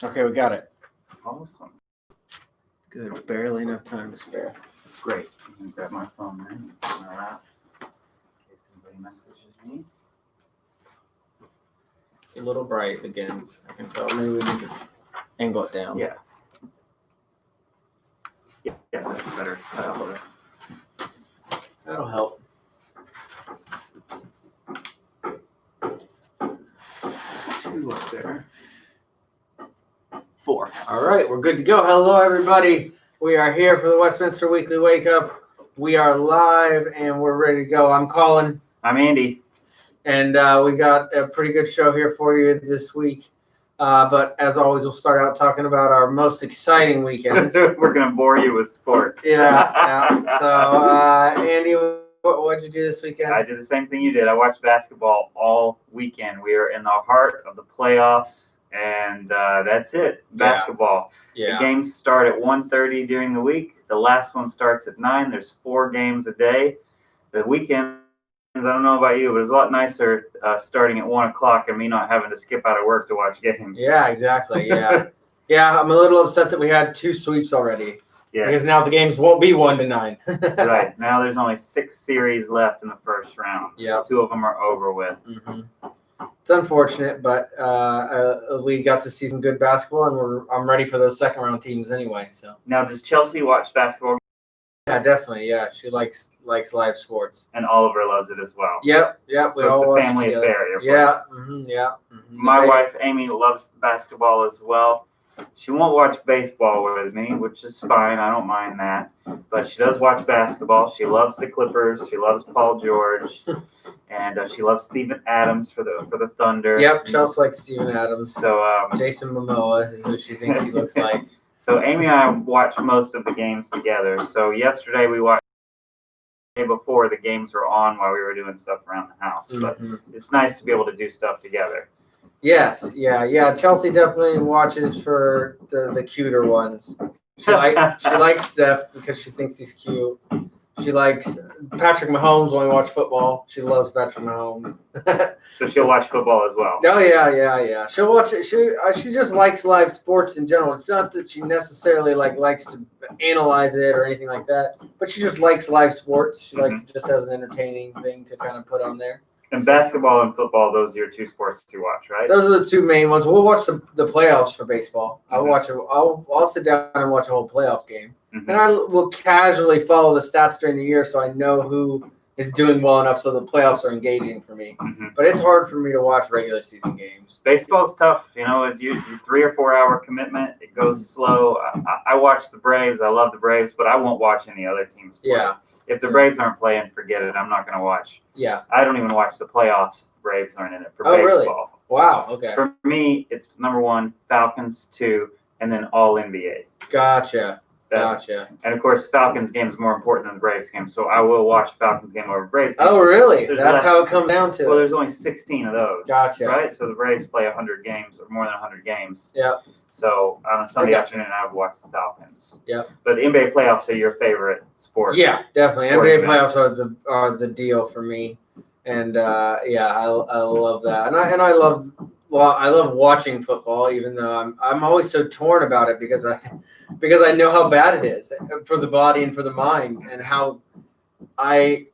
Okay, we got it. Awesome. Good. Barely enough time to spare. Great. I'm going to grab my phone then and put my lap in case anybody messages me. It's a little bright again. I can tell. Maybe we need to angle it down. Yeah. Yeah, that's better. That'll help. Two up there. 4. All right, we're good to go. Hello, everybody. We are here for the Westminster Weekly Wake Up. We are live and we're ready to go. I'm Colin. I'm Andy. And we got a pretty good show here for you this week. But as always, we'll start out talking about our most exciting weekends. We're going to bore you with sports. Yeah. So, Andy, what did you do this weekend? I did the same thing you did. I watched basketball all weekend. We are in the heart of the playoffs, and that's it. Basketball. Yeah. The games start at 1:30 during the week. The last one starts at 9. There's 4 games a day. The weekends, I don't know about you, but it's a lot nicer starting at 1 o'clock and me not having to skip out of work to watch games. Yeah, exactly. Yeah. Yeah, I'm a little upset that we had 2 sweeps already. Yes. Because now the games won't be 1-9. Right. Now there's only 6 series left in the first round. Yeah. 2 of them are over with. Mm-hmm. It's unfortunate, but we got to see some good basketball, and I'm ready for those second round teams anyway. So now, does Chelsea watch basketball? Yeah, definitely. Yeah, she likes live sports, and Oliver loves it as well. Yep. So it's a family affair. Yeah. Mm-hmm, yeah. Mm-hmm. My wife Amy loves basketball as well. She won't watch baseball with me, which is fine. I don't mind that. But she does watch basketball. She loves the Clippers. She loves Paul George. And she loves Steven Adams for the Thunder. Yep, Chelsea likes Steven Adams. So Jason Momoa is who she thinks he looks like. So Amy and I watch most of the games together. So yesterday we watched the day before the games were on while we were doing stuff around the house. But it's nice to be able to do stuff together. Yes, yeah. Chelsea definitely watches for the cuter ones. She likes Steph because she thinks he's cute. She likes Patrick Mahomes when we watch football. She loves Patrick Mahomes. So she'll watch football as well. Oh yeah. She'll watch it. She just likes live sports in general. It's not that she necessarily likes to analyze it or anything like that, but she just likes live sports. She likes it just as an entertaining thing to kind of put on there. And basketball and football, those are your 2 sports to watch, right? Those are the 2 main ones. We'll watch the playoffs for baseball. I'll sit down and watch a whole playoff game. Mm-hmm. And I will casually follow the stats during the year so I know who is doing well enough so the playoffs are engaging for me. Mm-hmm. But it's hard for me to watch regular season games. Baseball's tough. It's your 3 or 4 hour commitment. It goes slow. I watch the Braves. I love the Braves, but I won't watch any other teams play. Yeah. If the Braves aren't playing, forget it. I'm not going to watch. Yeah. I don't even watch the playoffs. Braves aren't in it for baseball. Really? Wow. Okay. For me, it's number 1, Falcons, 2, and then all NBA. Gotcha. And of course, Falcons game is more important than the Braves game, so I will watch Falcons game over Braves game. Oh, really? That's how it comes down to. Well, there's only 16 of those. Gotcha. Right? So the Braves play 100 games or more than 100 games. Yeah. So on a Sunday afternoon, I would watch the Falcons. Yeah. But the NBA playoffs are your favorite sport. Yeah, definitely. NBA playoffs are the deal for me, and I love that, and I love watching football, even though I'm always so torn about it because I know how bad it is for the body and for the mind, and how I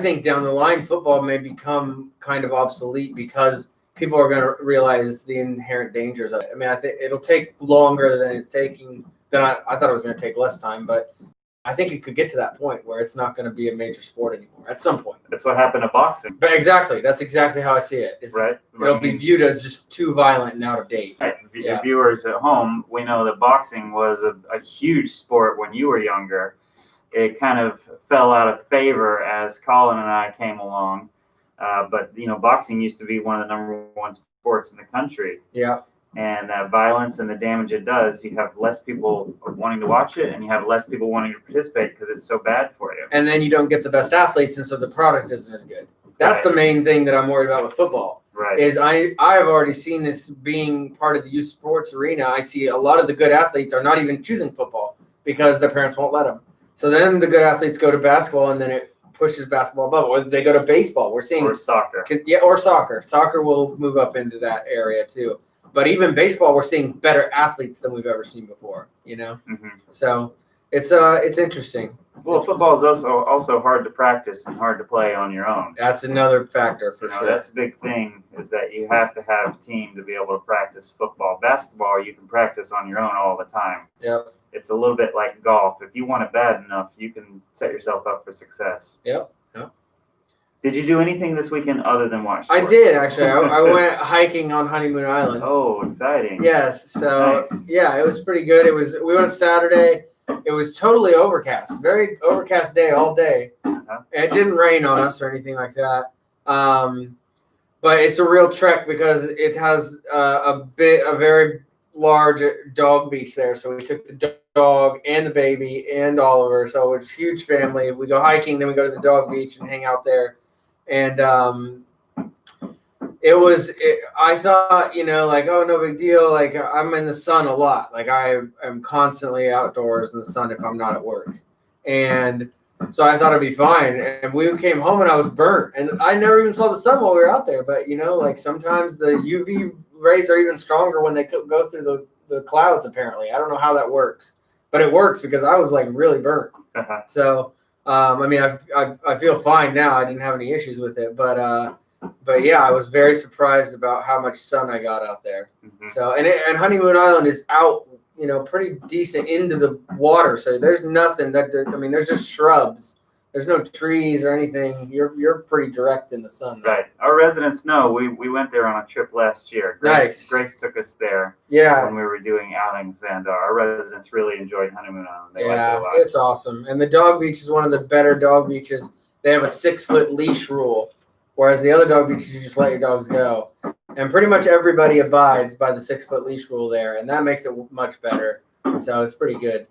think down the line football may become kind of obsolete because people are going to realize the inherent dangers of it. I mean, I think it'll take longer than it's taking. Than I thought it was going to take less time, but I think it could get to that point where it's not going to be a major sport anymore at some point. That's what happened to boxing. But exactly. That's exactly how I see it. Right. It'll be viewed as just too violent and out of date. Right. Yeah. Viewers at home, we know that boxing was a huge sport when you were younger. It kind of fell out of favor as Colin and I came along. But boxing used to be one of the number 1 sports in the country. Yeah. And that violence and the damage it does, you have less people wanting to watch it, and you have less people wanting to participate because it's so bad for you. And then you don't get the best athletes, and so the product isn't as good. That's the main thing that I'm worried about with football. Right. Is I've already seen this being part of the youth sports arena. I see a lot of the good athletes are not even choosing football because their parents won't let them. So then the good athletes go to basketball, and then it pushes basketball above, or they go to baseball. We're seeing or soccer. Or soccer. Soccer will move up into that area too. but even baseball, we're seeing better athletes than we've ever seen before. So it's interesting. Well, football is also hard to practice and hard to play on your own. That's another factor for sure. That's a big thing, is that you have to have a team to be able to practice football. Basketball, you can practice on your own all the time. Yep. It's a little bit like golf. If you want it bad enough, you can set yourself up for success. Yep. Did you do anything this weekend other than watch sports? I did, actually. I went hiking on Honeymoon Island. Oh, exciting. Yes. So, Nice. yeah, it was pretty good. We went Saturday. It was totally overcast. Very overcast day all day. It didn't rain on us or anything like that. But it's a real trek because it has a very large dog beach there. So we took the dog and the baby and Oliver. So it was a huge family. We go hiking, then we go to the dog beach and hang out there. And I thought, like, oh, no big deal. Like, I'm in the sun a lot. Like, I am constantly outdoors in the sun if I'm not at work. And so I thought it'd be fine. And we came home and I was burnt. And I never even saw the sun while we were out there. But, like, sometimes the UV rays are even stronger when they go through the clouds, apparently. I don't know how that works. But it works because I was, like, really burnt. So, I mean, I feel fine now. I didn't have any issues with it. But yeah, I was very surprised about how much sun I got out there. So, and Honeymoon Island is out, pretty decent into the water. So there's nothing there's just shrubs. There's no trees or anything. You're pretty direct in the sun. Right. Our residents know. We went there on a trip last year. Nice. Grace took us there. Yeah. When we were doing outings, and our residents really enjoyed Honeymoon Island. They liked it a lot. It's awesome. And the dog beach is one of the better dog beaches. They have a 6-foot leash rule, whereas the other dog beaches, you just let your dogs go. And pretty much everybody abides by the 6-foot leash rule there, and that makes it much better. So it's pretty good.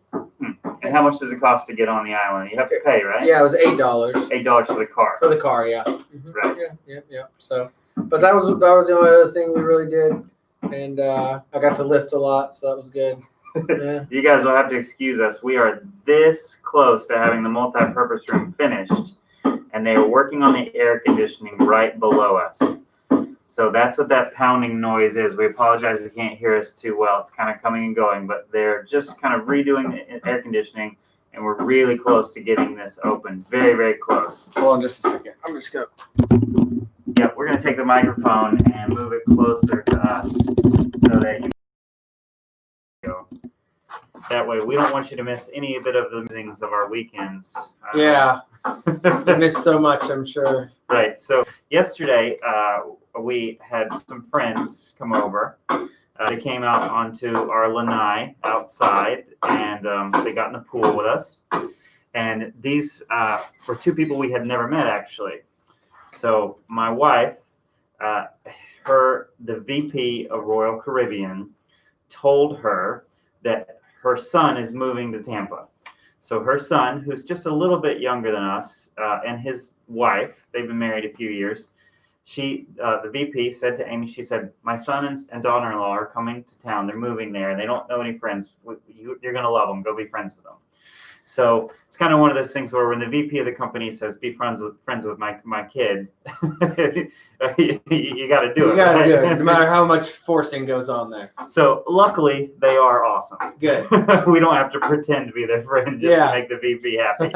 And how much does it cost to get on the island? You have to pay, right? Yeah, it was $8. $8 for the car. For the car, yeah. Right. Yeah. So, but that was the only other thing we really did, and I got to lift a lot, so that was good. Yeah. You guys will have to excuse us. We are this close to having the multi-purpose room finished, and they are working on the air conditioning right below us. So that's what that pounding noise is. We apologize if you can't hear us too well. It's kind of coming and going, but they're just kind of redoing the air conditioning, and we're really close to getting this open. Very, very close. Hold on just a second. I'm just going to... Yeah, we're going to take the microphone and move it closer to us so that you go. That way, we don't want you to miss any bit of the musings of our weekends. Yeah. I missed so much, I'm sure. Right. So yesterday, we had some friends come over. They came out onto our lanai outside, and they got in the pool with us. And these were two people we had never met, actually. So my wife, the VP of Royal Caribbean, told her that her son is moving to Tampa. So her son, who's just a little bit younger than us, and his wife, they've been married a few years. The VP said to Amy, she said, my son and daughter-in-law are coming to town. They're moving there, and they don't know any friends. You're going to love them. Go be friends with them. So it's kind of one of those things where when the VP of the company says, be friends with my kid, you got to do it. You got to do it, no matter how much forcing goes on there. So luckily, they are awesome. Good. We don't have to pretend to be their friend just to make the VP happy.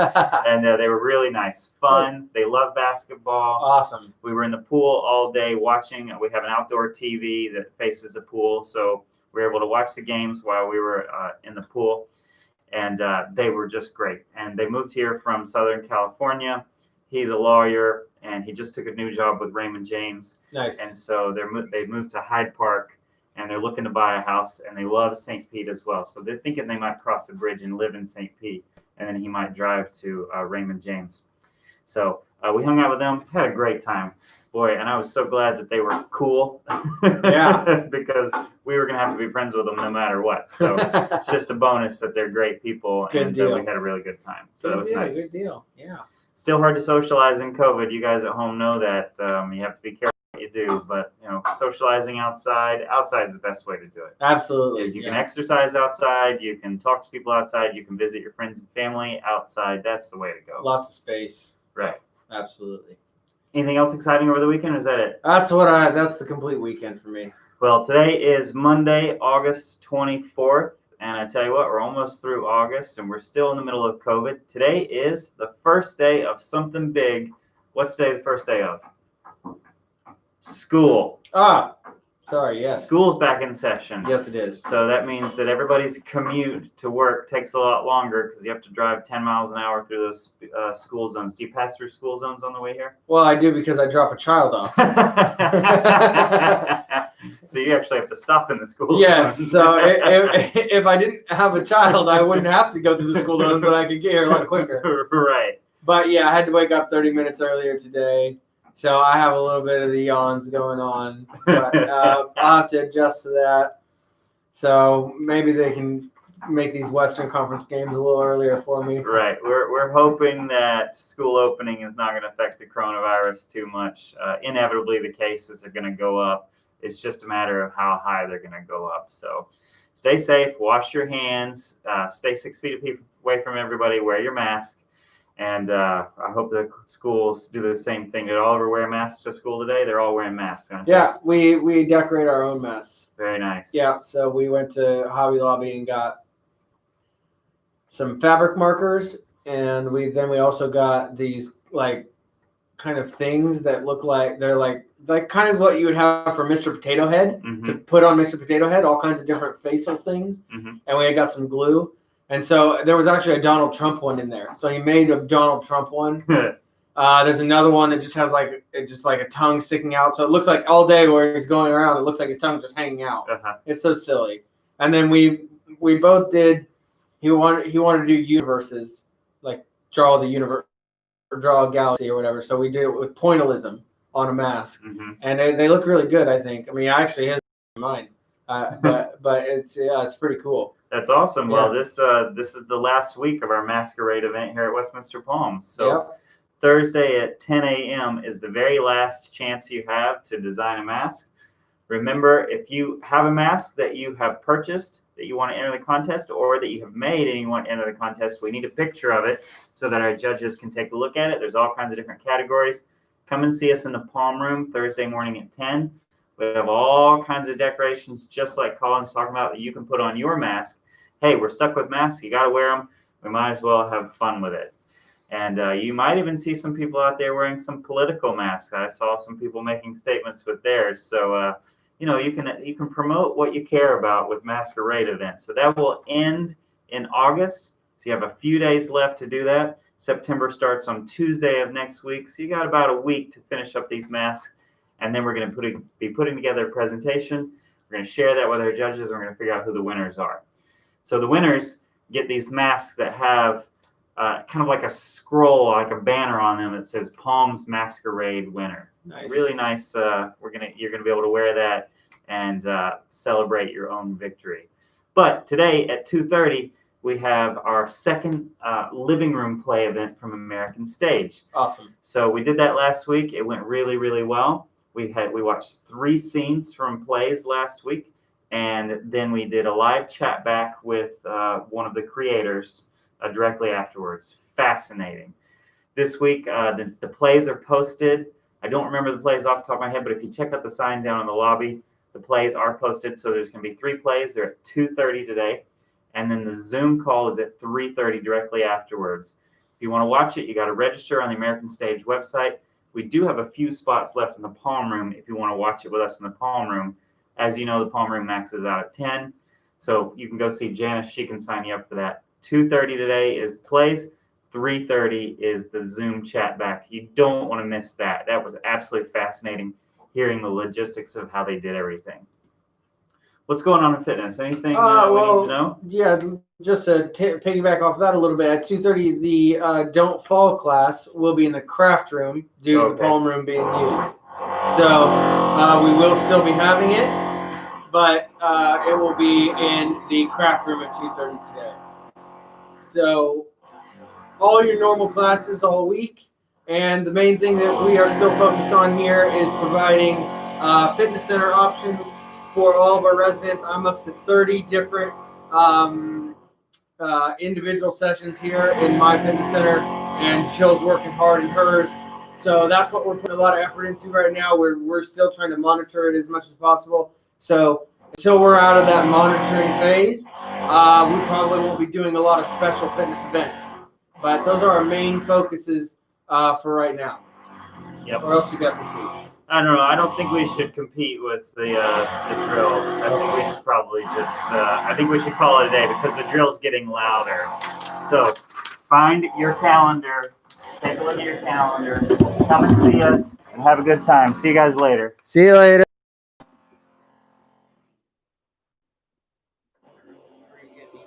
And they were really nice. Fun. They love basketball. Awesome. We were in the pool all day watching. We have an outdoor TV that faces the pool, so we were able to watch the games while we were in the pool. And they were just great. And they moved here from Southern California. He's a lawyer, and he just took a new job with Raymond James. Nice. And so they moved to Hyde Park, and they're looking to buy a house, and they love St. Pete as well. So they're thinking they might cross the bridge and live in St. Pete, and then he might drive to Raymond James. So we hung out with them, had a great time. Boy, and I was so glad that they were cool. Yeah. Because we were going to have to be friends with them no matter what. So it's just a bonus that they're great people. Good deal. We had a really good time. So that was nice. Good deal. Yeah. Still hard to socialize in COVID. You guys at home know that. You have to be careful what you do. But, socializing outside is the best way to do it. Absolutely. You can exercise outside. You can talk to people outside. You can visit your friends and family outside. That's the way to go. Lots of space. Right. Absolutely. Anything else exciting over the weekend, or is that it? That's the complete weekend for me. Well, today is Monday, August 24th, and I tell you what, we're almost through August, and we're still in the middle of COVID. Today is the first day of something big. What's today the first day of? School. Sorry, yes. School's back in session. Yes, it is. So that means that everybody's commute to work takes a lot longer because you have to drive 10 miles an hour through those school zones. Do you pass through school zones on the way here? Well, I do because I drop a child off. So you actually have to stop in the school Yes, zone. so if I didn't have a child, I wouldn't have to go through the school zone, but I could get here a lot quicker. Right. But yeah, I had to wake up 30 minutes earlier today, so I have a little bit of the yawns going on. But I'll have to adjust to that. So maybe they can make these Western Conference games a little earlier for me. Right. We're hoping that school opening is not going to affect the coronavirus too much. Inevitably, the cases are going to go up. It's just a matter of how high they're going to go up. So stay safe, wash your hands, stay 6 feet away from everybody, wear your mask. And I hope the schools do the same thing. Did all ever wear masks to school today? They're all wearing masks. Yeah, we decorate our own masks. Very nice. Yeah, so we went to Hobby Lobby and got some fabric markers, and we also got these like kind of things that look like they're like kind of what you would have for Mr. Potato Head to put on Mr. Potato Head, all kinds of different facial things. And we had got some glue. And so there was actually a Donald Trump one in there. So he made a Donald Trump one. There's another one that just has like a tongue sticking out. So it looks like all day where he's going around, it looks like his tongue's just hanging out. It's so silly. And then we both did. He wanted to do universes, like draw the universe or draw a galaxy or whatever. So we did it with pointillism on a mask, and they look really good. I think. I mean, actually, his mine, but it's pretty cool. That's awesome. Yeah. Well, this is the last week of our masquerade event here at Westminster Palms. So Yep. Thursday at 10 a.m. is the very last chance you have to design a mask. Remember, if you have a mask that you have purchased that you want to enter the contest, or that you have made and you want to enter the contest, we need a picture of it so that our judges can take a look at it. There's all kinds of different categories. Come and see us in the Palm Room Thursday morning at 10. We have all kinds of decorations, just like Colin's talking about, that you can put on your mask. Hey, we're stuck with masks. You got to wear them. We might as well have fun with it. And you might even see some people out there wearing some political masks. I saw some people making statements with theirs. So, you can promote what you care about with masquerade events. So that will end in August. So you have a few days left to do that. September starts on Tuesday of next week. So you got about a week to finish up these masks. And then we're going to be putting together a presentation. We're going to share that with our judges. And we're going to figure out who the winners are. So the winners get these masks that have kind of like a scroll, like a banner on them that says Palms Masquerade Winner. Nice. Really nice. You're gonna be able to wear that and celebrate your own victory. But today at 2:30 we have our second living room play event from American Stage. Awesome. So we did that last week. It went really, really well. We watched 3 scenes from plays last week, and then we did a live chat back with one of the creators directly afterwards. Fascinating. This week, the plays are posted. I don't remember the plays off the top of my head, but if you check out the sign down in the lobby, the plays are posted. So there's going to be 3 plays. They're at 2:30 today. And then the Zoom call is at 3:30 directly afterwards. If you want to watch it, you got to register on the American Stage website. We do have a few spots left in the Palm Room if you want to watch it with us in the Palm Room. As you know, the Palm Room maxes out at 10. So you can go see Janice. She can sign you up for that. 2:30 today is plays. 3:30 is the Zoom chat back. You don't want to miss that. That was absolutely fascinating, hearing the logistics of how they did everything. What's going on in fitness? Anything we need to know? Yeah, just to piggyback off that a little bit, at 2:30, the Don't Fall class will be in the craft room due to the Palm Room being used. So we will still be having it, but it will be in the craft room at 2:30 today. So all your normal classes all week, and the main thing that we are still focused on here is providing fitness center options for all of our residents. I'm up to 30 different individual sessions here in my fitness center, and Jill's working hard in hers. So that's what we're putting a lot of effort into right now. We're still trying to monitor it as much as possible. So until we're out of that monitoring phase, we probably won't be doing a lot of special fitness events. But those are our main focuses for right now. Yep. What else you got this week? I don't know. I don't think we should compete with the drill. I think we should probably just. I think we should call it a day because the drill's getting louder. So find your calendar. Take a look at your calendar. Come and see us and have a good time. See you guys later. See you later.